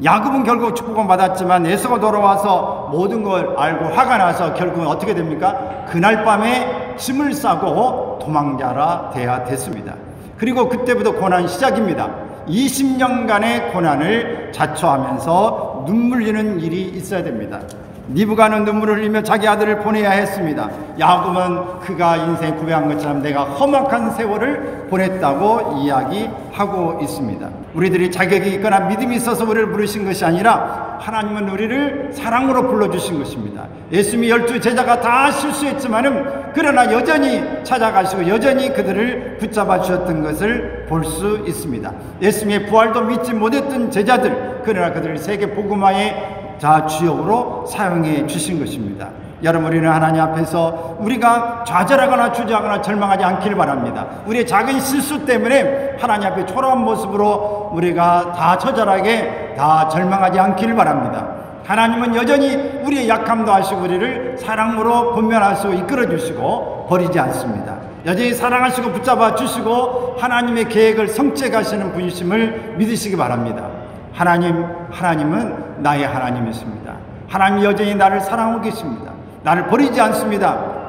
야곱은 결국 축복은 받았지만 에서가 돌아와서 모든 걸 알고 화가 나서 결국은 어떻게 됩니까? 그날 밤에 짐을 싸고 도망자라 돼야 됐습니다. 그리고 그때부터 고난 시작입니다. 20년간의 고난을 자초하면서 눈물 흘리는 일이 있어야 됩니다. 리브가는 눈물을 흘리며 자기 아들을 보내야 했습니다. 야곱은 그가 인생에 구배한 것처럼 내가 험악한 세월을 보냈다고 이야기하고 있습니다. 우리들이 자격이 있거나 믿음이 있어서 우리를 부르신 것이 아니라 하나님은 우리를 사랑으로 불러주신 것입니다. 예수님이 12 제자가 다 실수했지만은 그러나 여전히 찾아가시고 여전히 그들을 붙잡아 주셨던 것을 볼 수 있습니다. 예수님의 부활도 믿지 못했던 제자들, 그러나 그들을 세계 복음화의 주역으로 사용해 주신 것입니다. 여러분, 우리는 하나님 앞에서 우리가 좌절하거나 주저하거나 절망하지 않기를 바랍니다. 우리의 작은 실수 때문에 하나님 앞에 초라한 모습으로 우리가 다 처절하게 다 절망하지 않기를 바랍니다. 하나님은 여전히 우리의 약함도 아시고 우리를 사랑으로 분별하시고 이끌어 주시고 버리지 않습니다. 여전히 사랑하시고 붙잡아 주시고 하나님의 계획을 성취하시는 분이심을 믿으시기 바랍니다. 하나님은 나의 하나님이십니다. 하나님 여전히 나를 사랑하고 계십니다. 나를 버리지 않습니다.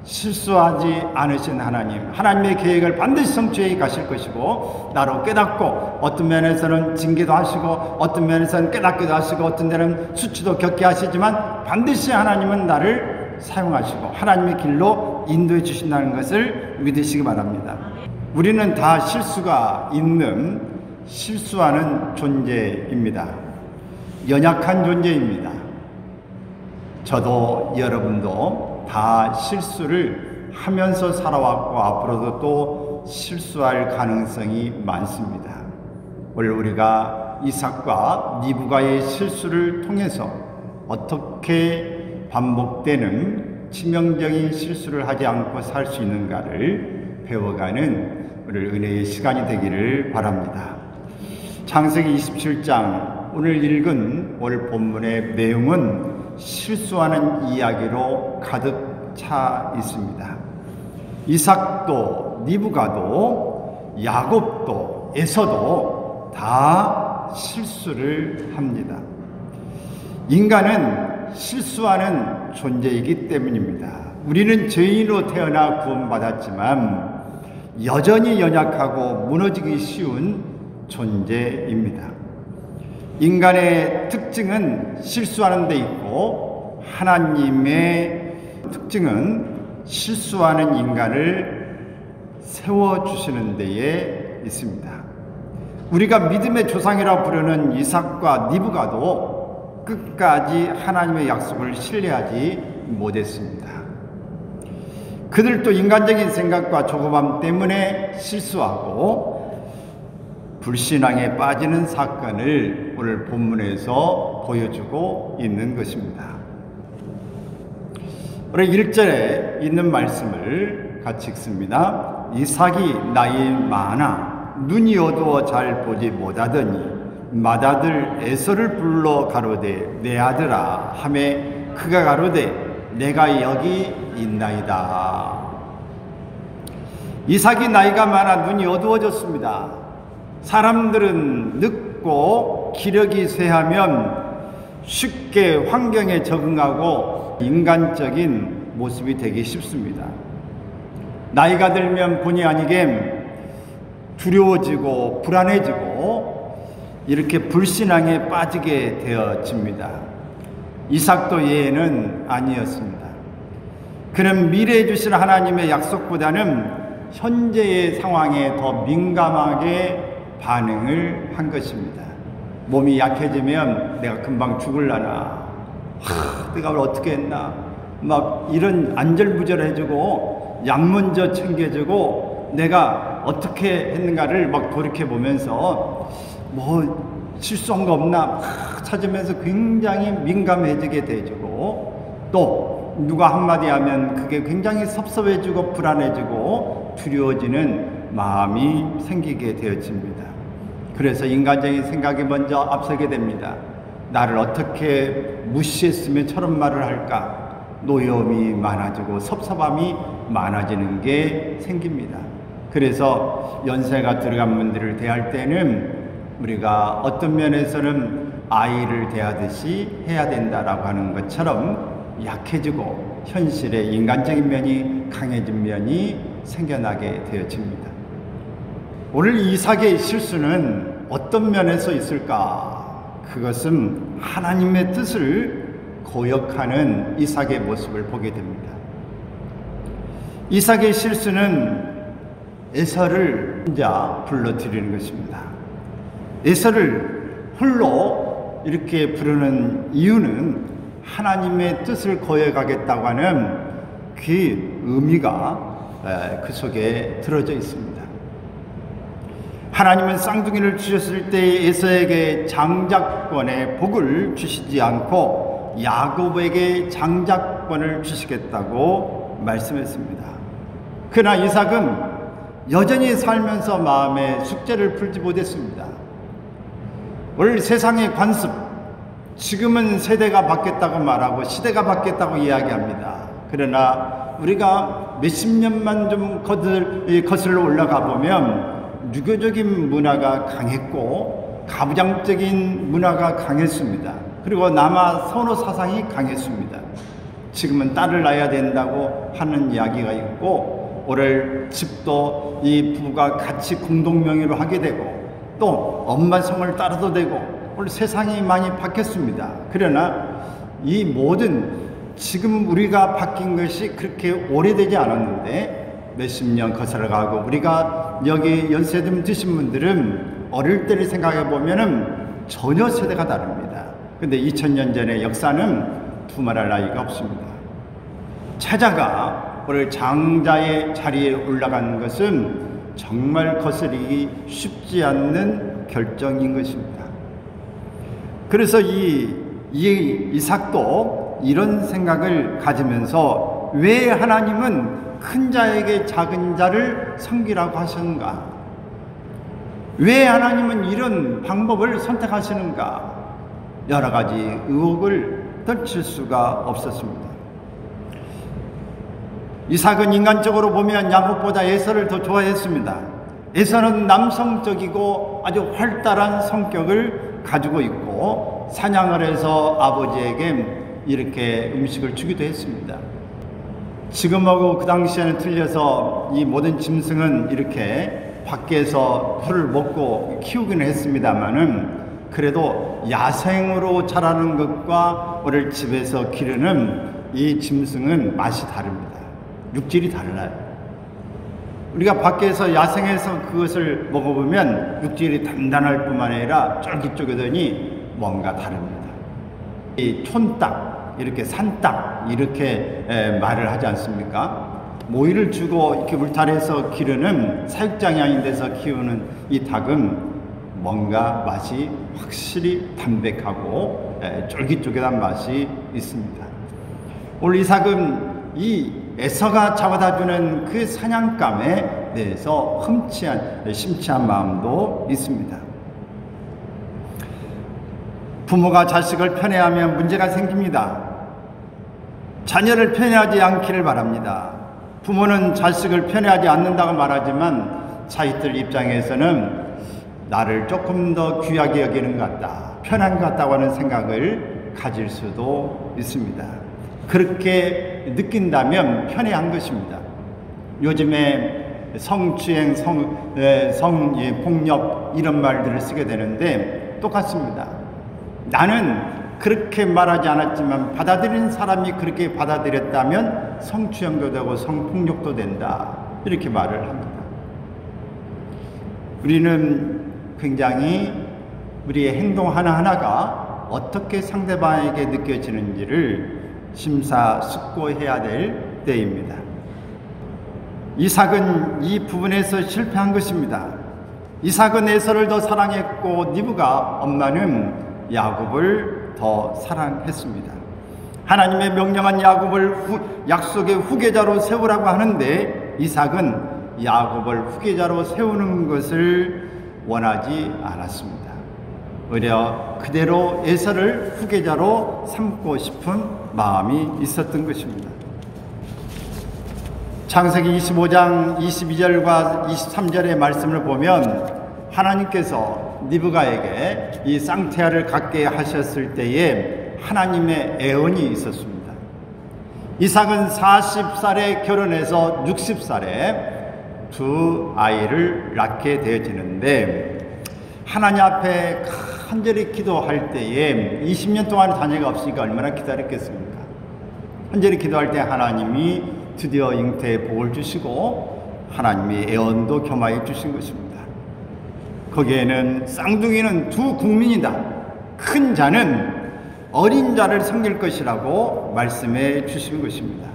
실수하지 않으신 하나님의 계획을 반드시 성취해 가실 것이고, 나로 깨닫고 어떤 면에서는 징계도 하시고 어떤 면에서는 깨닫기도 하시고 어떤 데는 수치도 겪게 하시지만 반드시 하나님은 나를 사용하시고 하나님의 길로 인도해 주신다는 것을 믿으시기 바랍니다. 우리는 다 실수가 있는 실수하는 존재입니다. 연약한 존재입니다. 저도 여러분도 다 실수를 하면서 살아왔고 앞으로도 또 실수할 가능성이 많습니다. 오늘 우리가 이삭과 리브가의 실수를 통해서 어떻게 반복되는 치명적인 실수를 하지 않고 살 수 있는가를 배워가는 오늘 은혜의 시간이 되기를 바랍니다. 창세기 27장 오늘 읽은 오늘 본문의 내용은 실수하는 이야기로 가득 차 있습니다. 이삭도 리브가도 야곱도 에서도 다 실수를 합니다. 인간은 실수하는 존재이기 때문입니다. 우리는 죄인으로 태어나 구원받았지만 여전히 연약하고 무너지기 쉬운 존재입니다. 인간의 특징은 실수하는 데 있고 하나님의 특징은 실수하는 인간을 세워주시는 데에 있습니다. 우리가 믿음의 조상이라고 부르는 이삭과 리브가도 끝까지 하나님의 약속을 신뢰하지 못했습니다. 그들도 인간적인 생각과 조급함 때문에 실수하고 불신앙에 빠지는 사건을 오늘 본문에서 보여주고 있는 것입니다. 오늘 1절에 있는 말씀을 같이 읽습니다. 이삭이 나이 많아 눈이 어두워 잘 보지 못하더니 맏아들 에서를 불러 가로되 내 아들아 하매 그가 가로되 내가 여기 있나이다. 이삭이 나이가 많아 눈이 어두워졌습니다. 사람들은 늙고 기력이 쇠하면 쉽게 환경에 적응하고 인간적인 모습이 되기 쉽습니다. 나이가 들면 본의 아니게 두려워지고 불안해지고 이렇게 불신앙에 빠지게 되어집니다. 이삭도 예외는 아니었습니다. 그는 미래에 주실 하나님의 약속보다는 현재의 상황에 더 민감하게 반응을 한 것입니다. 몸이 약해지면 내가 금방 죽을라나, 내가 어떻게 했나, 막 이런 안절부절해지고 약 먼저 챙겨주고 내가 어떻게 했는가를 막 돌이켜보면서 뭐 실수한 거 없나 막 찾으면서 굉장히 민감해지게 되고, 또 누가 한마디 하면 그게 굉장히 섭섭해지고 불안해지고 두려워지는 마음이 생기게 되어집니다. 그래서 인간적인 생각이 먼저 앞서게 됩니다. 나를 어떻게 무시했으면 저런 말을 할까? 노여움이 많아지고 섭섭함이 많아지는 게 생깁니다. 그래서 연세가 들어간 분들을 대할 때는 우리가 어떤 면에서는 아이를 대하듯이 해야 된다라고 하는 것처럼 약해지고 현실의 인간적인 면이 강해진 면이 생겨나게 되어집니다. 오늘 이삭의 실수는 어떤 면에서 있을까? 그것은 하나님의 뜻을 거역하는 이삭의 모습을 보게 됩니다. 이삭의 실수는 에서를 혼자 불러들이는 것입니다. 에서를 홀로 이렇게 부르는 이유는 하나님의 뜻을 거역하겠다고 하는 그 의미가 그 속에 들어져 있습니다. 하나님은 쌍둥이를 주셨을 때 에서에게 장자권의 복을 주시지 않고 야곱에게 장자권을 주시겠다고 말씀했습니다. 그러나 이삭은 여전히 살면서 마음의 숙제를 풀지 못했습니다. 오늘 세상의 관습, 지금은 세대가 바뀌었다고 말하고 시대가 바뀌었다고 이야기합니다. 그러나 우리가 몇십 년만 좀 거슬러 올라가 보면 유교적인 문화가 강했고 가부장적인 문화가 강했습니다. 그리고 남아 선호 사상이 강했습니다. 지금은 딸을 낳아야 된다고 하는 이야기가 있고, 오늘 집도 이 부부가 같이 공동 명의로 하게 되고, 또 엄마 성을 따라도 되고, 오늘 세상이 많이 바뀌었습니다. 그러나 이 모든 지금 우리가 바뀐 것이 그렇게 오래되지 않았는데 몇십 년 거슬러가고, 우리가 여기 연세금 드신 분들은 어릴 때를 생각해 보면은 전혀 세대가 다릅니다. 근데 2000년 전의 역사는 두말할 나위가 없습니다. 차자가 오늘 장자의 자리에 올라간 것은 정말 거스르기 쉽지 않는 결정인 것입니다. 그래서 이삭도 이런 생각을 가지면서 왜 하나님은 큰 자에게 작은 자를 섬기라고 하셨는가? 왜 하나님은 이런 방법을 선택하시는가? 여러 가지 의혹을 떨칠 수가 없었습니다. 이삭은 인간적으로 보면 야곱보다 에서를 더 좋아했습니다. 에서는 남성적이고 아주 활달한 성격을 가지고 있고, 사냥을 해서 아버지에게 이렇게 음식을 주기도 했습니다. 지금하고 그 당시에는 틀려서 이 모든 짐승은 이렇게 밖에서 풀을 먹고 키우기는 했습니다만은, 그래도 야생으로 자라는 것과 오늘 집에서 기르는 이 짐승은 맛이 다릅니다. 육질이 달라요. 우리가 밖에서 야생에서 그것을 먹어보면 육질이 단단할 뿐만 아니라 쫄깃쫄깃하니 뭔가 다릅니다. 이 촌닭, 이렇게 산닭 이렇게 말을 하지 않습니까? 모이를 주고 이렇게 울타리에서 기르는, 사육장이 아닌 데서 키우는 이 닭은 뭔가 맛이 확실히 담백하고 쫄깃쫄깃한 맛이 있습니다. 오늘 이삭은 이 에서가 잡아다주는 그 사냥감에 대해서 심취한 마음도 있습니다. 부모가 자식을 편애하면 문제가 생깁니다. 자녀를 편애하지 않기를 바랍니다. 부모는 자식을 편애하지 않는다고 말하지만 자식들 입장에서는 나를 조금 더 귀하게 여기는 것 같다, 편한 것 같다고 하는 생각을 가질 수도 있습니다. 그렇게 느낀다면 편애한 것입니다. 요즘에 성추행, 성폭력 이런 말들을 쓰게 되는데 똑같습니다. 나는 그렇게 말하지 않았지만 받아들이는 사람이 그렇게 받아들였다면 성추행도 되고 성폭력도 된다, 이렇게 말을 합니다. 우리는 굉장히 우리의 행동 하나하나가 어떻게 상대방에게 느껴지는지를 심사숙고해야 될 때입니다. 이삭은 이 부분에서 실패한 것입니다. 이삭은 에서를 더 사랑했고 리브가 엄마는 야곱을 더 사랑했습니다. 하나님의 명령한 야곱을 약속의 후계자로 세우라고 하는데 이삭은 야곱을 후계자로 세우는 것을 원하지 않았습니다. 오히려 그대로 에서를 후계자로 삼고 싶은 마음이 있었던 것입니다. 창세기 25장 22절과 23절의 말씀을 보면 하나님께서 리브가에게 이 쌍태아를 갖게 하셨을 때에 하나님의 애언이 있었습니다. 이삭은 40살에 결혼해서 60살에 두 아이를 낳게 되어지는데, 하나님 앞에 간절히 기도할 때에 20년 동안 자녀가 없으니까 얼마나 기다렸겠습니까? 간절히 기도할 때 하나님이 드디어 잉태의 복을 주시고 하나님이 애언도 겸하여 주신 것입니다. 거기에는 쌍둥이는 두 국민이다, 큰 자는 어린 자를 섬길 것이라고 말씀해 주신 것입니다.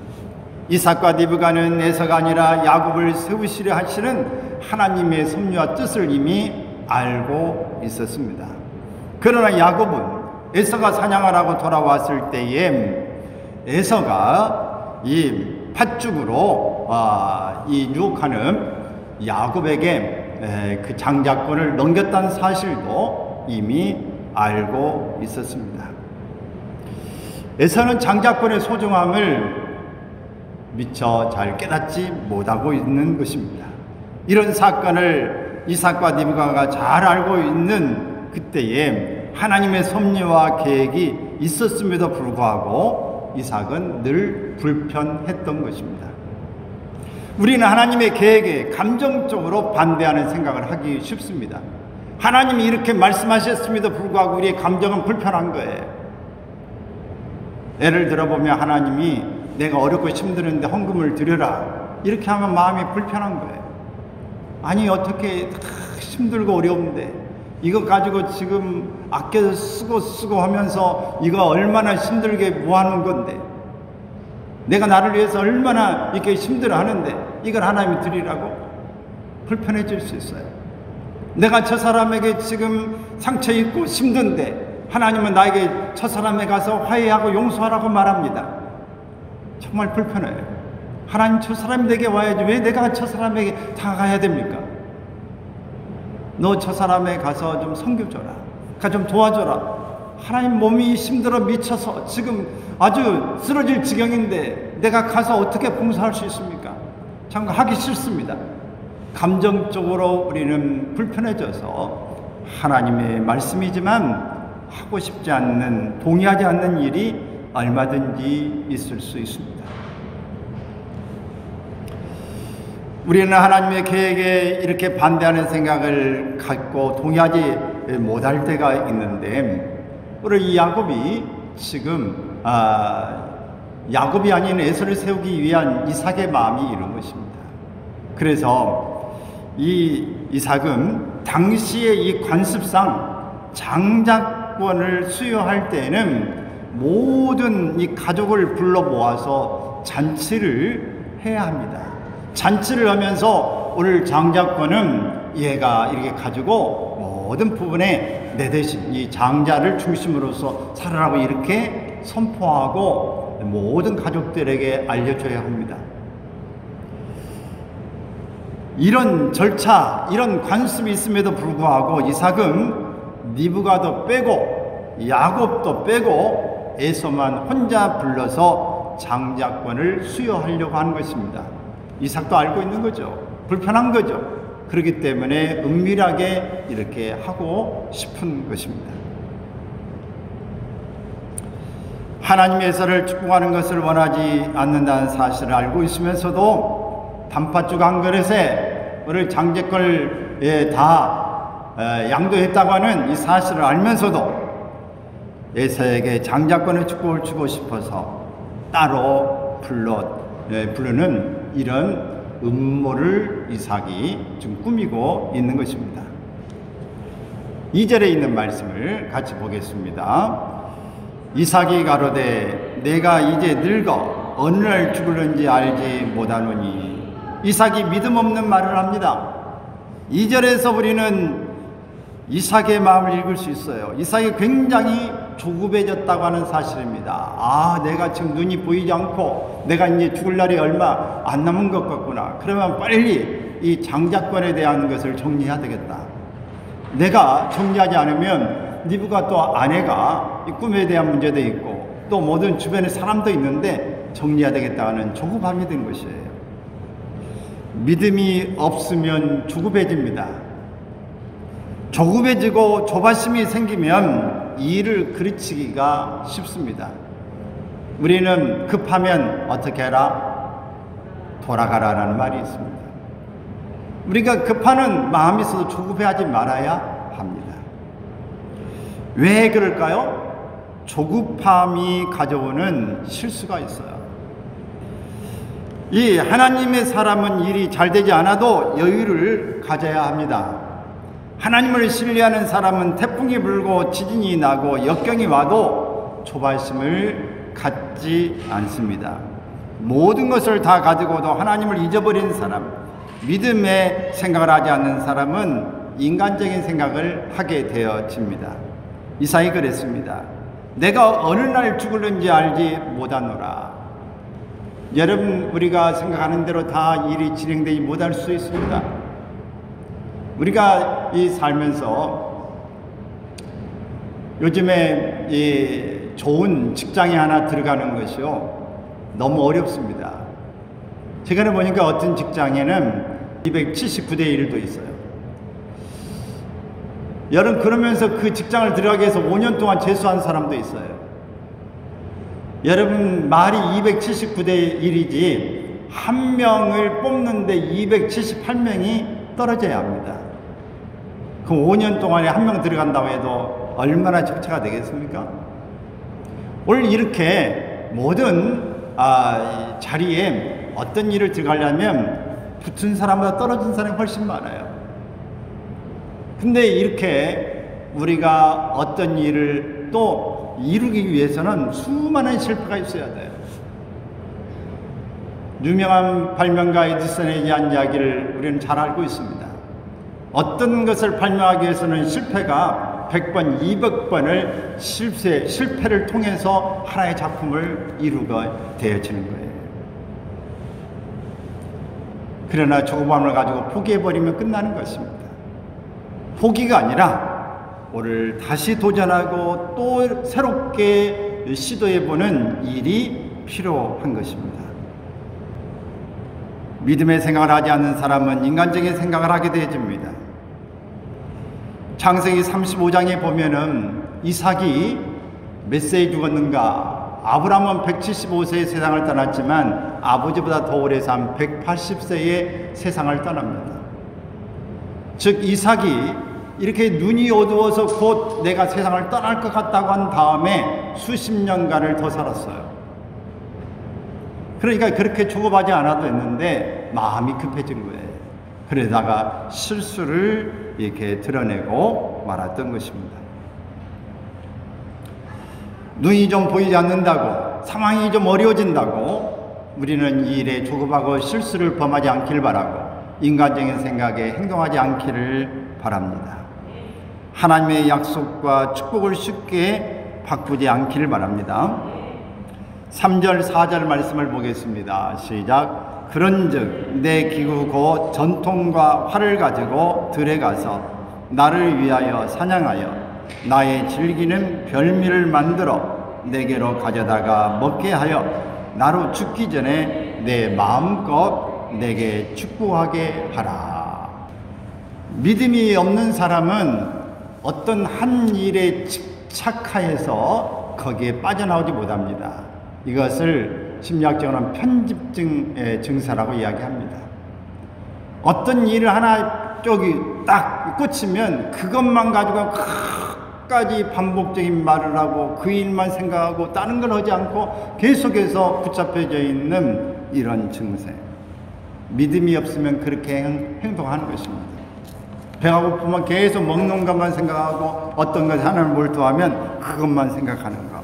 이삭과 리브가는 에서가 아니라 야곱을 세우시려 하시는 하나님의 섭리와 뜻을 이미 알고 있었습니다. 그러나 야곱은 에서가 사냥하라고 돌아왔을 때에 에서가 이 팥죽으로 이 유혹하는 야곱에게 그 장자권을 넘겼다는 사실도 이미 알고 있었습니다. 에서는 장자권의 소중함을 미처 잘 깨닫지 못하고 있는 것입니다. 이런 사건을 이삭과 리브가가 잘 알고 있는 그때에 하나님의 섭리와 계획이 있었음에도 불구하고 이삭은 늘 불편했던 것입니다. 우리는 하나님의 계획에 감정적으로 반대하는 생각을 하기 쉽습니다. 하나님이 이렇게 말씀하셨음에도 불구하고 우리의 감정은 불편한 거예요. 예를 들어보면 하나님이 내가 어렵고 힘드는데 헌금을 드려라, 이렇게 하면 마음이 불편한 거예요. 아니 어떻게 힘들고 어려운데 이거 가지고 지금 아껴서 쓰고 하면서 이거 얼마나 힘들게 뭐하는 건데, 내가 나를 위해서 얼마나 이렇게 힘들어 하는데 이걸 하나님이 드리라고? 불편해질 수 있어요. 내가 저 사람에게 지금 상처 입고 힘든데 하나님은 나에게 저 사람에 가서 화해하고 용서하라고 말합니다. 정말 불편해요. 하나님 저 사람이 내게 와야지 왜 내가 저 사람에게 다가가야 됩니까? 너 저 사람에 가서 좀 섬겨줘라, 가 좀 도와줘라. 하나님 몸이 힘들어 미쳐서 지금 아주 쓰러질 지경인데 내가 가서 어떻게 봉사할 수 있습니까? 참 하기 싫습니다. 감정적으로 우리는 불편해져서 하나님의 말씀이지만 하고 싶지 않는, 동의하지 않는 일이 얼마든지 있을 수 있습니다. 우리는 하나님의 계획에 이렇게 반대하는 생각을 갖고 동의하지 못할 때가 있는데, 오늘 이 야곱이 지금 야곱이 아닌 에서를 세우기 위한 이삭의 마음이 이런 것입니다. 그래서 이 이삭은 당시의 이 관습상 장자권을 수여할 때에는 모든 이 가족을 불러 모아서 잔치를 해야 합니다. 잔치를 하면서 오늘 장자권은 얘가 이렇게 가지고 모든 부분에 내 대신 이 장자를 중심으로서 살아라고 이렇게 선포하고 모든 가족들에게 알려줘야 합니다. 이런 절차, 이런 관습이 있음에도 불구하고 이삭은 리브가도 빼고 야곱도 빼고 에서만 혼자 불러서 장자권을 수여하려고 하는 것입니다. 이삭도 알고 있는 거죠. 불편한 거죠. 그렇기 때문에 은밀하게 이렇게 하고 싶은 것입니다. 하나님의 에서를 축복하는 것을 원하지 않는다는 사실을 알고 있으면서도 단팥죽 한 그릇에 오늘 장제권을 다 양도했다고 하는 이 사실을 알면서도 에서에게 장자권의 축복을 주고 싶어서 따로 부르는 이런 음모를 이삭이 지금 꾸미고 있는 것입니다. 2절에 있는 말씀을 같이 보겠습니다. 이삭이 가로되 내가 이제 늙어 어느 날 죽을는지 알지 못하노니. 이삭이 믿음 없는 말을 합니다. 2절에서 우리는 이삭의 마음을 읽을 수 있어요. 이삭이 굉장히 조급해졌다고 하는 사실입니다. 내가 지금 눈이 보이지 않고 내가 이제 죽을 날이 얼마 안 남은 것 같구나. 그러면 빨리 이 장자권에 대한 것을 정리해야 되겠다. 내가 정리하지 않으면 리브가 또 아내가 이 꿈에 대한 문제도 있고 또 모든 주변에 사람도 있는데 정리해야 되겠다는 조급함이 든 것이에요. 믿음이 없으면 조급해집니다. 조급해지고 조바심이 생기면 일을 그르치기가 쉽습니다. 우리는 급하면 어떻게 해라? 돌아가라라는 말이 있습니다. 우리가 급하는 마음이 있어도 조급해하지 말아야 합니다. 왜 그럴까요? 조급함이 가져오는 실수가 있어요. 이 하나님의 사람은 일이 잘 되지 않아도 여유를 가져야 합니다. 하나님을 신뢰하는 사람은 태풍이 불고 지진이 나고 역경이 와도 조바심을 갖지 않습니다. 모든 것을 다 가지고도 하나님을 잊어버린 사람, 믿음의 생각을 하지 않는 사람은 인간적인 생각을 하게 되어집니다. 이사야 그랬습니다. 내가 어느 날 죽을는지 알지 못하노라. 여러분, 우리가 생각하는 대로 다 일이 진행되지 못할 수 있습니다. 우리가 이 살면서 요즘에 이 좋은 직장에 하나 들어가는 것이요, 너무 어렵습니다. 최근에 보니까 어떤 직장에는 279대 1도 있어요. 여러분, 그러면서 그 직장을 들어가기 위해서 5년 동안 재수한 사람도 있어요. 여러분, 말이 279대 1이지 한 명을 뽑는데 278명이 떨어져야 합니다. 그럼 5년 동안에 한 명 들어간다고 해도 얼마나 적체가 되겠습니까? 오늘 이렇게 모든 자리에 어떤 일을 들어가려면 붙은 사람보다 떨어진 사람이 훨씬 많아요. 근데 이렇게 우리가 어떤 일을 또 이루기 위해서는 수많은 실패가 있어야 돼요. 유명한 발명가 에디슨에 대한 이야기를 우리는 잘 알고 있습니다. 어떤 것을 발명하기 위해서는 실패가 100번, 200번을 실패를 통해서 하나의 작품을 이루게 되어지는 거예요. 그러나 조급함을 가지고 포기해버리면 끝나는 것입니다. 포기가 아니라 오늘 다시 도전하고 또 새롭게 시도해보는 일이 필요한 것입니다. 믿음의 생각을 하지 않는 사람은 인간적인 생각을 하게 되어집니다. 창세기 35장에 보면은 이삭이 몇 세에 죽었는가? 아브라함은 175세에 세상을 떠났지만 아버지보다 더 오래 산 180세에 세상을 떠납니다. 즉 이삭이 이렇게 눈이 어두워서 곧 내가 세상을 떠날 것 같다고 한 다음에 수십 년간을 더 살았어요. 그러니까 그렇게 조급하지 않아도 됐는데 마음이 급해진 거예요. 그러다가 실수를 이렇게 드러내고 말았던 것입니다. 눈이 좀 보이지 않는다고, 상황이 좀 어려워진다고 우리는 이 일에 조급하고 실수를 범하지 않길 바라고 인간적인 생각에 행동하지 않기를 바랍니다. 하나님의 약속과 축복을 쉽게 바꾸지 않기를 바랍니다. 3절 4절 말씀을 보겠습니다. 시작. 그런즉 내 기구 곧 전통과 활을 가지고 들에 가서 나를 위하여 사냥하여 나의 즐기는 별미를 만들어 내게로 가져다가 먹게 하여 나로 죽기 전에 내 마음껏 내게 축복하게 하라. 믿음이 없는 사람은 어떤 한 일에 집착하여서 거기에 빠져나오지 못합니다. 이것을 심리학적으로는 편집증의 증세라고 이야기합니다. 어떤 일을 하나 쪽이 딱 꽂히면 그것만 가지고 끝까지 반복적인 말을 하고 그 일만 생각하고 다른 걸 하지 않고 계속해서 붙잡혀져 있는 이런 증세. 믿음이 없으면 그렇게 행동하는 것입니다. 배가 고프면 계속 먹는 것만 생각하고 어떤 것 하나를 몰두하면 그것만 생각하는 것.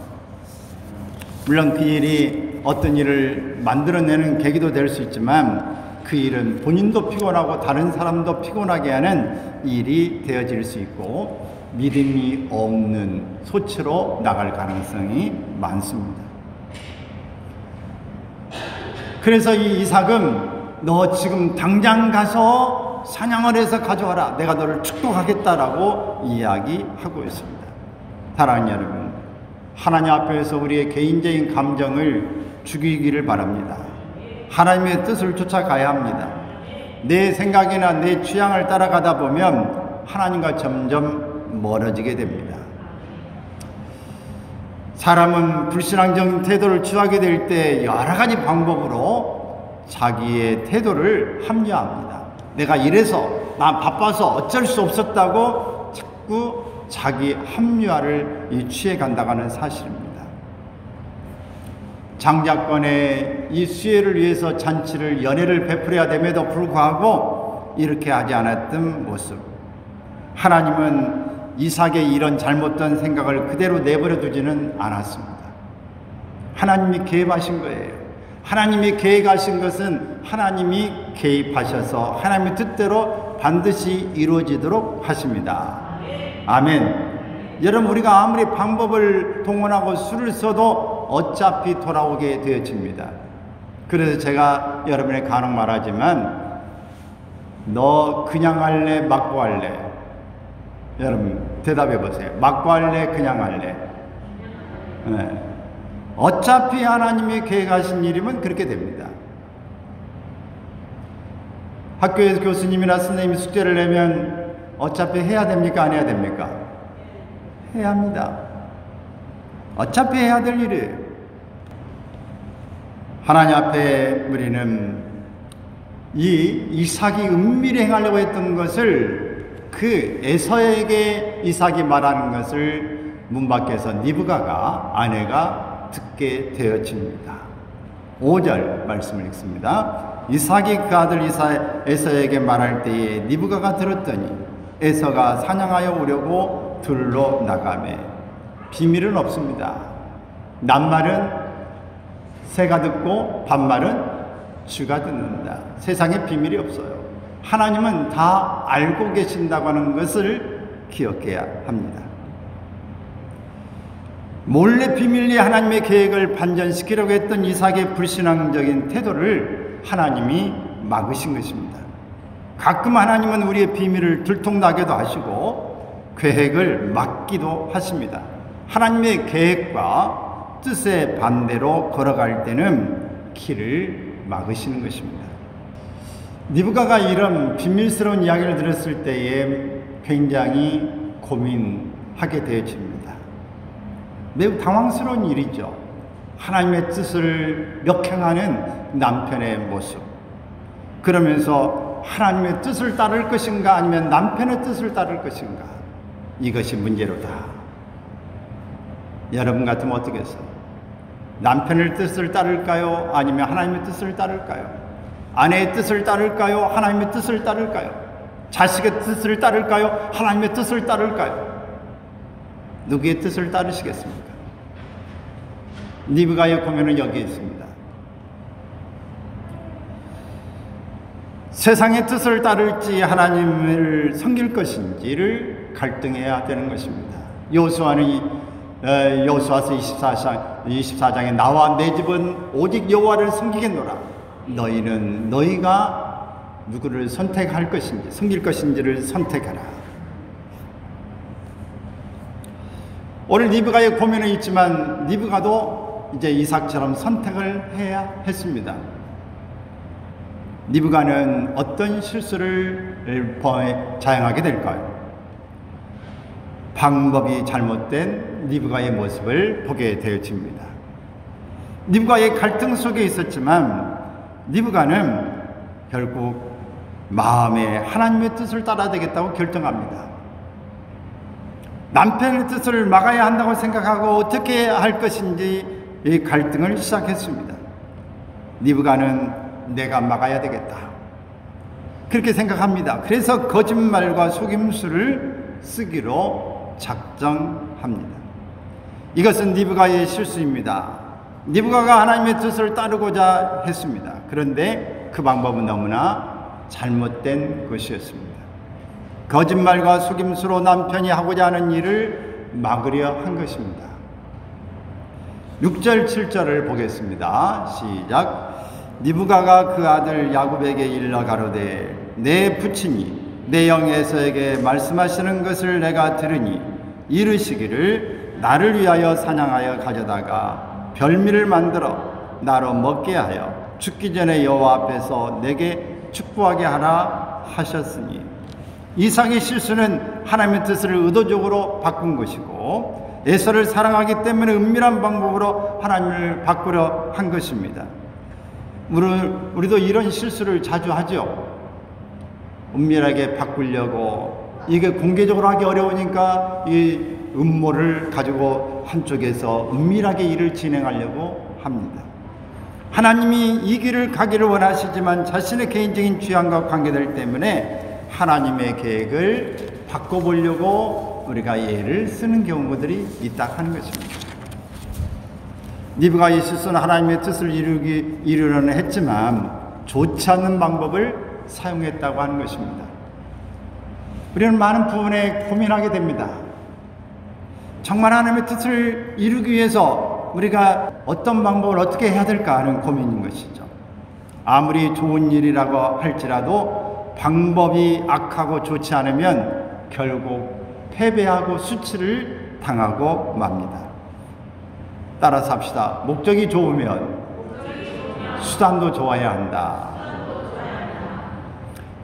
물론 그 일이 어떤 일을 만들어내는 계기도 될 수 있지만 그 일은 본인도 피곤하고 다른 사람도 피곤하게 하는 일이 되어질 수 있고 믿음이 없는 소치로 나갈 가능성이 많습니다. 그래서 이 이삭은 너 지금 당장 가서 사냥을 해서 가져와라. 내가 너를 축복하겠다라고 이야기하고 있습니다. 사랑하는 여러분, 하나님 앞에서 우리의 개인적인 감정을 죽이기를 바랍니다. 하나님의 뜻을 쫓아가야 합니다. 내 생각이나 내 취향을 따라가다 보면 하나님과 점점 멀어지게 됩니다. 사람은 불신앙적인 태도를 취하게 될 때 여러 가지 방법으로 자기의 태도를 합리화합니다. 내가 이래서 난 바빠서 어쩔 수 없었다고 자꾸 자기 합리화를 취해 간다는 사실입니다. 장자권의 이 수혜를 위해서 잔치를 연회를 베풀어야 됨에도 불구하고 이렇게 하지 않았던 모습. 하나님은 이삭의 이런 잘못된 생각을 그대로 내버려 두지는 않았습니다. 하나님이 계획하신 거예요. 하나님이 계획하신 것은 하나님이 개입하셔서 하나님의 뜻대로 반드시 이루어지도록 하십니다. 아멘. 여러분, 우리가 아무리 방법을 동원하고 수를 써도 어차피 돌아오게 되어집니다. 그래서 제가 여러분에게 간혹 말하지만, 너 그냥 할래, 맞고 할래? 여러분 대답해 보세요. 맞고 할래, 그냥 할래? 네. 어차피 하나님이 계획하신 일이면 그렇게 됩니다. 학교에서 교수님이나 선생님이 숙제를 내면 어차피 해야 됩니까? 안 해야 됩니까? 해야 합니다. 어차피 해야 될 일이에요. 하나님 앞에 우리는 이 이삭이 은밀히 행하려고 했던 것을 그 에서에게 이삭이 말하는 것을 문 밖에서 리브가가 아내가 듣게 되어집니다. 5절 말씀을 읽습니다. 이삭이 그 아들 에서에게 말할 때에 리브가가 들었더니 에서가 사냥하여 오려고 들로 나가매. 비밀은 없습니다. 낱말은 새가 듣고 반말은 쥐가 듣는다. 세상에 비밀이 없어요. 하나님은 다 알고 계신다고 하는 것을 기억해야 합니다. 몰래 비밀리 하나님의 계획을 반전시키려고 했던 이삭의 불신앙적인 태도를 하나님이 막으신 것입니다. 가끔 하나님은 우리의 비밀을 들통나게도 하시고 계획을 막기도 하십니다. 하나님의 계획과 뜻의 반대로 걸어갈 때는 길을 막으시는 것입니다. 리브가가 이런 비밀스러운 이야기를 들었을 때에 굉장히 고민하게 되어집니다. 매우 당황스러운 일이죠. 하나님의 뜻을 역행하는 남편의 모습. 그러면서 하나님의 뜻을 따를 것인가 아니면 남편의 뜻을 따를 것인가, 이것이 문제로다. 여러분 같으면 어떻겠어요? 남편의 뜻을 따를까요? 아니면 하나님의 뜻을 따를까요? 아내의 뜻을 따를까요? 하나님의 뜻을 따를까요? 자식의 뜻을 따를까요? 하나님의 뜻을 따를까요? 누구의 뜻을 따르시겠습니까? 리브가의 고민은 여기에 있습니다. 세상의 뜻을 따를지 하나님을 섬길 것인지를 갈등해야 되는 것입니다. 여호수아는 여호수아서 24장에 나와 내 집은 오직 여호와를 섬기겠노라. 너희가 누구를 선택할 것인지 섬길 것인지를 선택하라. 오늘 리브가의 고민은 있지만 리브가도 이제 이삭처럼 선택을 해야 했습니다. 리브가는 어떤 실수를 자행하게 될까요? 방법이 잘못된 리브가의 모습을 보게 되어집니다. 리브가의 갈등 속에 있었지만 리브가는 결국 마음에 하나님의 뜻을 따라야 되겠다고 결정합니다. 남편의 뜻을 막아야 한다고 생각하고 어떻게 할 것인지 이 갈등을 시작했습니다. 리브가는 내가 막아야 되겠다, 그렇게 생각합니다. 그래서 거짓말과 속임수를 쓰기로 작정합니다. 이것은 리브가의 실수입니다. 리브가가 하나님의 뜻을 따르고자 했습니다. 그런데 그 방법은 너무나 잘못된 것이었습니다. 거짓말과 속임수로 남편이 하고자 하는 일을 막으려 한 것입니다. 6절 7절을 보겠습니다. 시작. 리브가가 그 아들 야곱에게 일러 가로되 내 부친이 내 영 에서에게 말씀하시는 것을 내가 들으니 이르시기를 나를 위하여 사냥하여 가져다가 별미를 만들어 나로 먹게 하여 죽기 전에 여호와 앞에서 내게 축복하게 하라 하셨으니, 이삭의 실수는 하나님의 뜻을 의도적으로 바꾼 것이고 에서를 사랑하기 때문에 은밀한 방법으로 하나님을 바꾸려 한 것입니다. 우리도 이런 실수를 자주 하죠. 은밀하게 바꾸려고, 이게 공개적으로 하기 어려우니까 이 음모를 가지고 한쪽에서 은밀하게 일을 진행하려고 합니다. 하나님이 이 길을 가기를 원하시지만 자신의 개인적인 취향과 관계들 때문에 하나님의 계획을 바꿔보려고 우리가 예를 쓰는 경우들이 있다 하는 것입니다. 니브가 이 실수는 하나님의 뜻을 이루려는 했지만 좋지 않는 방법을 사용했다고 하는 것입니다. 우리는 많은 부분에 고민하게 됩니다. 정말 하나님의 뜻을 이루기 위해서 우리가 어떤 방법을 어떻게 해야 될까 하는 고민인 것이죠. 아무리 좋은 일이라고 할지라도 방법이 악하고 좋지 않으면 결국 패배하고 수치를 당하고 맙니다. 따라서 합시다. 목적이 좋으면 수단도 좋아야 한다.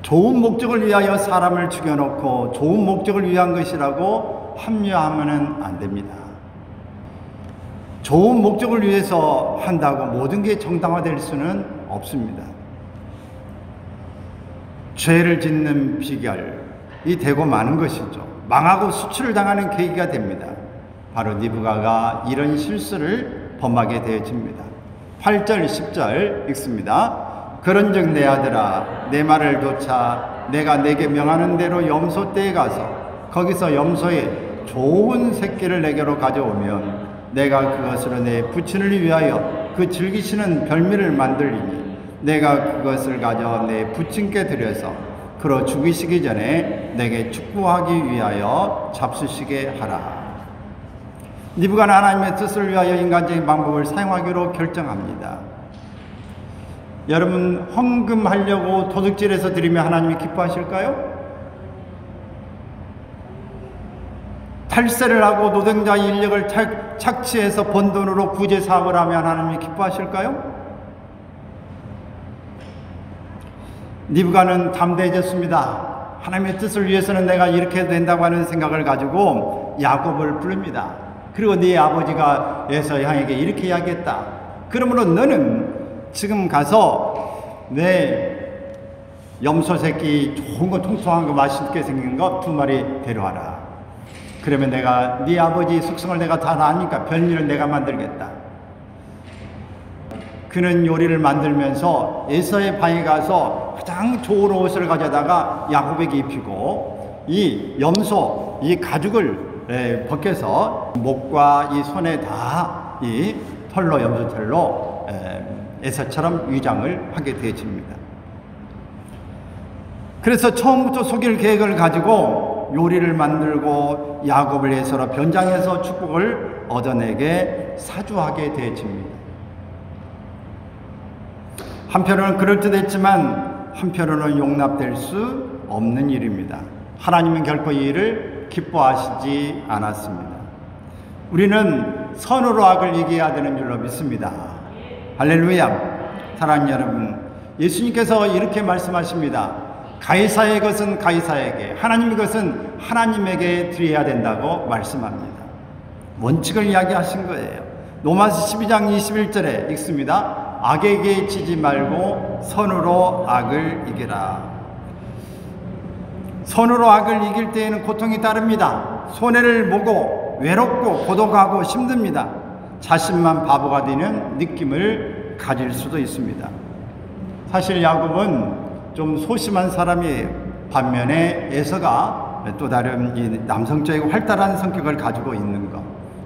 좋은 목적을 위하여 사람을 죽여놓고 좋은 목적을 위한 것이라고 합리화하면 안 됩니다. 좋은 목적을 위해서 한다고 모든 게 정당화될 수는 없습니다. 죄를 짓는 비결이 되고 마는 것이죠. 망하고 수치를 당하는 계기가 됩니다. 바로 니브가가 이런 실수를 범하게 되어집니다. 8절 10절 읽습니다. 그런즉 내 아들아 내 말을 좇아 내가 내게 명하는 대로 염소떼에 가서 거기서 염소의 좋은 새끼를 내게로 가져오면 내가 그것으로 내 부친을 위하여 그 즐기시는 별미를 만들리니 내가 그것을 가져 내 부친께 드려서 그로 죽이시기 전에 내게 축복하기 위하여 잡수시게 하라. 니브가는 하나님의 뜻을 위하여 인간적인 방법을 사용하기로 결정합니다. 여러분, 헌금하려고 도둑질해서 드리면 하나님이 기뻐하실까요? 탈세를 하고 노동자 인력을 착취해서 번 돈으로 구제 사업을 하면 하나님이 기뻐하실까요? 니브가는 담대해졌습니다. 하나님의 뜻을 위해서는 내가 이렇게 된다고 하는 생각을 가지고 야곱을 부릅니다. 그리고 네 아버지가 에서 형에게 이렇게 이야기했다. 그러므로 너는 지금 가서 내 염소 새끼 좋은 거 통통한 거 맛있게 생긴 거 2마리 데려와라. 그러면 내가 네 아버지 숙성을 내가 다 아니까 별일을 내가 만들겠다. 그는 요리를 만들면서 에서의 방에 가서 가장 좋은 옷을 가져다가 야곱에게 입히고 이 염소 이 가죽을 벗겨서 목과 이 손에 다 이 털로 염소털로 에서처럼 위장을 하게 되어집니다. 그래서 처음부터 속일 계획을 가지고 요리를 만들고 야곱을 에서로 변장해서 축복을 얻어내게 사주하게 되어집니다. 한편으로는 그럴듯했지만 한편으로는 용납될 수 없는 일입니다. 하나님은 결코 이 일을 기뻐하시지 않았습니다. 우리는 선으로 악을 이겨야 되는 줄로 믿습니다. 할렐루야. 사랑하는 여러분, 예수님께서 이렇게 말씀하십니다. 가이사의 것은 가이사에게, 하나님의 것은 하나님에게 드려야 된다고 말씀합니다. 원칙을 이야기하신 거예요. 로마서 12장 21절에 읽습니다. 악에게 지지 말고 선으로 악을 이기라. 선으로 악을 이길 때에는 고통이 따릅니다. 손해를 보고 외롭고 고독하고 힘듭니다. 자신만 바보가 되는 느낌을 가질 수도 있습니다. 사실 야곱은 좀 소심한 사람이에요. 반면에 에서가 또 다른 이 남성적이고 활달한 성격을 가지고 있는 것.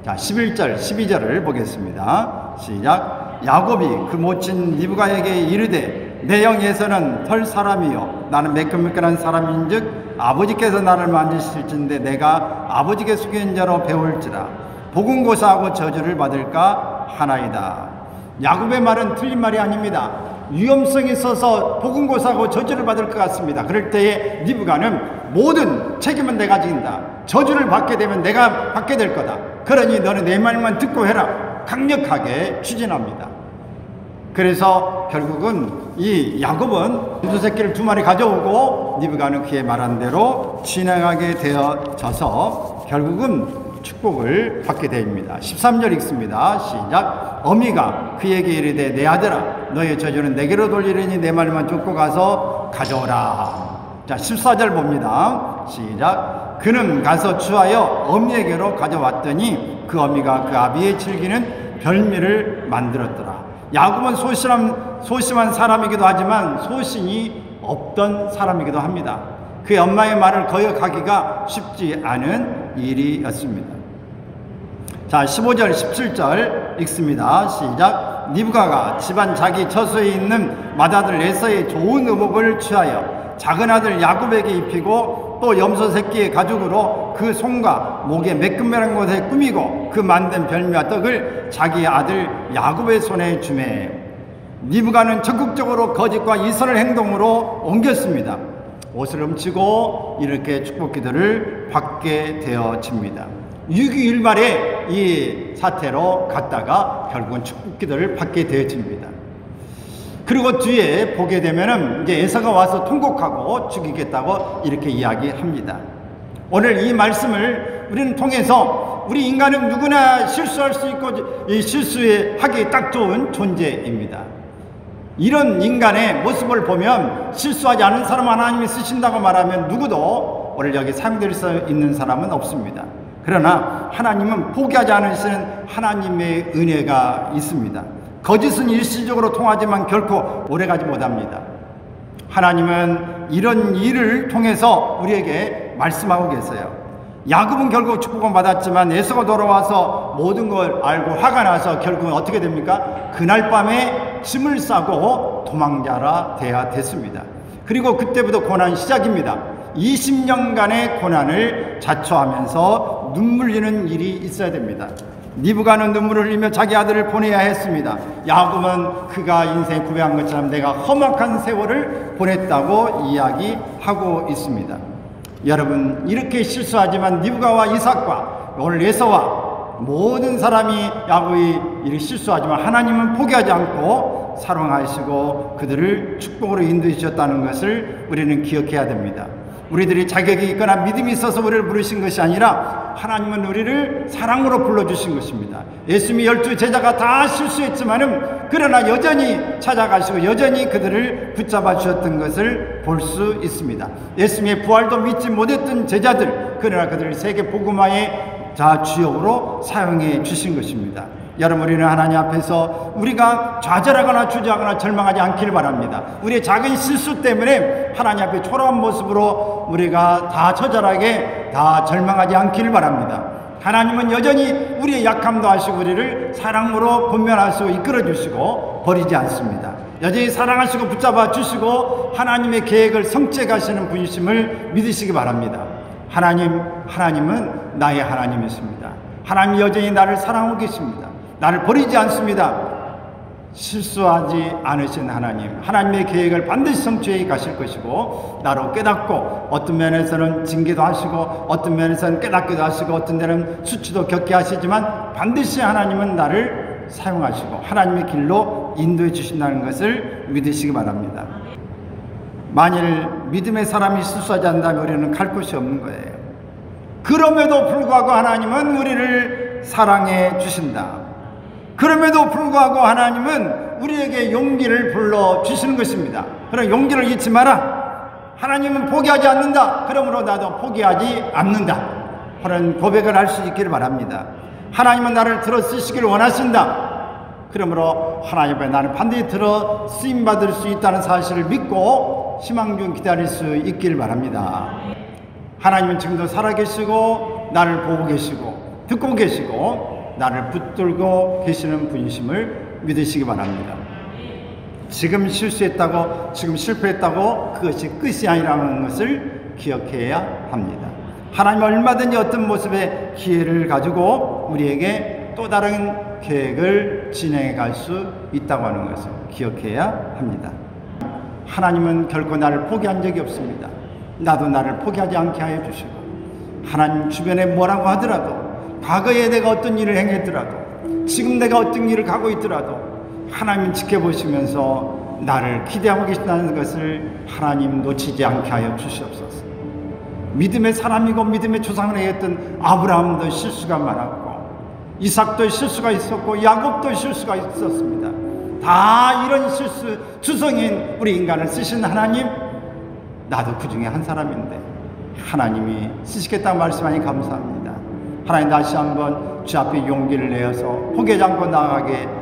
자, 11절 12절을 보겠습니다. 시작. 야곱이 그 모친 니브가에게 이르되 내 형 에서는 털 사람이요 나는 매끈매끈한 사람인즉 아버지께서 나를 만지실진데 내가 아버지께 숙인 자로 배울지라 복음고사하고 저주를 받을까 하나이다. 야곱의 말은 틀린 말이 아닙니다. 위험성이 있어서 복음고사하고 저주를 받을 것 같습니다. 그럴 때에 니브가는 모든 책임은 내가 진다. 저주를 받게 되면 내가 받게 될 거다. 그러니 너는 내 말만 듣고 해라. 강력하게 추진합니다. 그래서 결국은 이 야곱은 염소 새끼를 2마리 가져오고 리브가는 그의 말한 대로 진행하게 되어져서 결국은 축복을 받게 됩니다. 13절 읽습니다. 시작. 어미가 그에게 이르되 내 아들아 너의 저주는 내게로 돌리려니 내 말만 듣고 가서 가져오라. 자, 14절 봅니다. 시작. 그는 가서 추하여 어미에게로 가져왔더니 그 어미가 그 아비의 즐기는 별미를 만들었더라. 야곱은 소심한 사람이기도 하지만 소신이 없던 사람이기도 합니다. 그의 엄마의 말을 거역하기가 쉽지 않은 일이었습니다. 자, 15절 17절 읽습니다. 시작. 리브가가 집안 자기 처소에 있는 맏아들 에서의 좋은 의복을 취하여 작은 아들 야곱에게 입히고 또 염소 새끼의 가죽으로 그 손과 목에 매끈매끈한 곳에 꾸미고 그 만든 별미와 떡을 자기 아들 야곱의 손에 주매. 리브가는 적극적으로 거짓과 이선의 행동으로 옮겼습니다. 옷을 훔치고 이렇게 축복 기도를 받게 되어집니다. 6.21 말에 이 사태로 갔다가 결국은 축복 기도를 받게 되어집니다. 그리고 뒤에 보게 되면은 이제 에서가 와서 통곡하고 죽이겠다고 이렇게 이야기합니다. 오늘 이 말씀을 우리는 통해서 우리 인간은 누구나 실수할 수 있고 이 실수하기 딱 좋은 존재입니다. 이런 인간의 모습을 보면 실수하지 않은 사람 하나님이 쓰신다고 말하면 누구도 오늘 여기 사용될 수 있는 사람은 없습니다. 그러나 하나님은 포기하지 않으시는 하나님의 은혜가 있습니다. 거짓은 일시적으로 통하지만 결코 오래가지 못합니다. 하나님은 이런 일을 통해서 우리에게 말씀하고 계세요. 야곱은 결국 축복은 받았지만 에서가 돌아와서 모든 걸 알고 화가 나서 결국은 어떻게 됩니까? 그날 밤에 짐을 싸고 도망자라 돼야 됐습니다. 그리고 그때부터 고난 시작입니다. 20년간의 고난을 자초하면서 눈물 흘리는 일이 있어야 됩니다. 리브가는 눈물을 흘리며 자기 아들을 보내야 했습니다. 야곱은 그가 인생에 고백한 것처럼 내가 험악한 세월을 보냈다고 이야기하고 있습니다. 여러분, 이렇게 실수하지만 리브가와 이삭과 오늘 에서와 모든 사람이 야곱이 이렇게 실수하지만 하나님은 포기하지 않고 사랑하시고 그들을 축복으로 인도해 주셨다는 것을 우리는 기억해야 됩니다. 우리들이 자격이 있거나 믿음이 있어서 우리를 부르신 것이 아니라 하나님은 우리를 사랑으로 불러주신 것입니다. 예수님이 12 제자가 다 실수했지만은 그러나 여전히 찾아가시고 여전히 그들을 붙잡아 주셨던 것을 볼 수 있습니다. 예수님의 부활도 믿지 못했던 제자들, 그러나 그들을 세계 복음화의 주역으로 사용해 주신 것입니다. 여러분, 우리는 하나님 앞에서 우리가 좌절하거나 주저하거나 절망하지 않기를 바랍니다. 우리의 작은 실수 때문에 하나님 앞에 초라한 모습으로 우리가 다 처절하게 다 절망하지 않기를 바랍니다. 하나님은 여전히 우리의 약함도 아시고 우리를 사랑으로 권면하시고 이끌어 주시고 버리지 않습니다. 여전히 사랑하시고 붙잡아 주시고 하나님의 계획을 성취해 가시는 분이심을 믿으시기 바랍니다. 하나님은 나의 하나님이십니다. 하나님 여전히 나를 사랑하고 계십니다. 나를 버리지 않습니다. 실수하지 않으신 하나님의 계획을 반드시 성취해 가실 것이고 나로 깨닫고 어떤 면에서는 징계도 하시고 어떤 면에서는 깨닫기도 하시고 어떤 데는 수치도 겪게 하시지만 반드시 하나님은 나를 사용하시고 하나님의 길로 인도해 주신다는 것을 믿으시기 바랍니다. 만일 믿음의 사람이 실수하지 않는다면 우리는 갈 곳이 없는 거예요. 그럼에도 불구하고 하나님은 우리를 사랑해 주신다. 그럼에도 불구하고 하나님은 우리에게 용기를 불러주시는 것입니다. 그럼 용기를 잊지 마라. 하나님은 포기하지 않는다. 그러므로 나도 포기하지 않는다. 그런 고백을 할 수 있기를 바랍니다. 하나님은 나를 들어 쓰시기를 원하신다. 그러므로 하나님 앞에 나는 반드시 들어 쓰임받을 수 있다는 사실을 믿고 희망 중 기다릴 수 있기를 바랍니다. 하나님은 지금도 살아계시고 나를 보고 계시고 듣고 계시고 나를 붙들고 계시는 분이심을 믿으시기 바랍니다. 지금 실수했다고 지금 실패했다고 그것이 끝이 아니라는 것을 기억해야 합니다. 하나님은 얼마든지 어떤 모습의 기회를 가지고 우리에게 또 다른 계획을 진행해 갈 수 있다고 하는 것을 기억해야 합니다. 하나님은 결코 나를 포기한 적이 없습니다. 나도 나를 포기하지 않게 하여 주시고 하나님 주변에 뭐라고 하더라도 과거에 내가 어떤 일을 행했더라도 지금 내가 어떤 일을 가고 있더라도 하나님 지켜보시면서 나를 기대하고 계신다는 것을 하나님 놓치지 않게 하여 주시옵소서. 믿음의 사람이고 믿음의 조상을 했던 아브라함도 실수가 많았고, 이삭도 실수가 있었고, 야곱도 실수가 있었습니다. 다 이런 실수 주성인 우리 인간을 쓰신 하나님, 나도 그 중에 한 사람인데 하나님이 쓰시겠다고 말씀하니 감사합니다. 하나님, 다시 한번 주 앞에 용기를 내어서 포기하지 않고 나아가게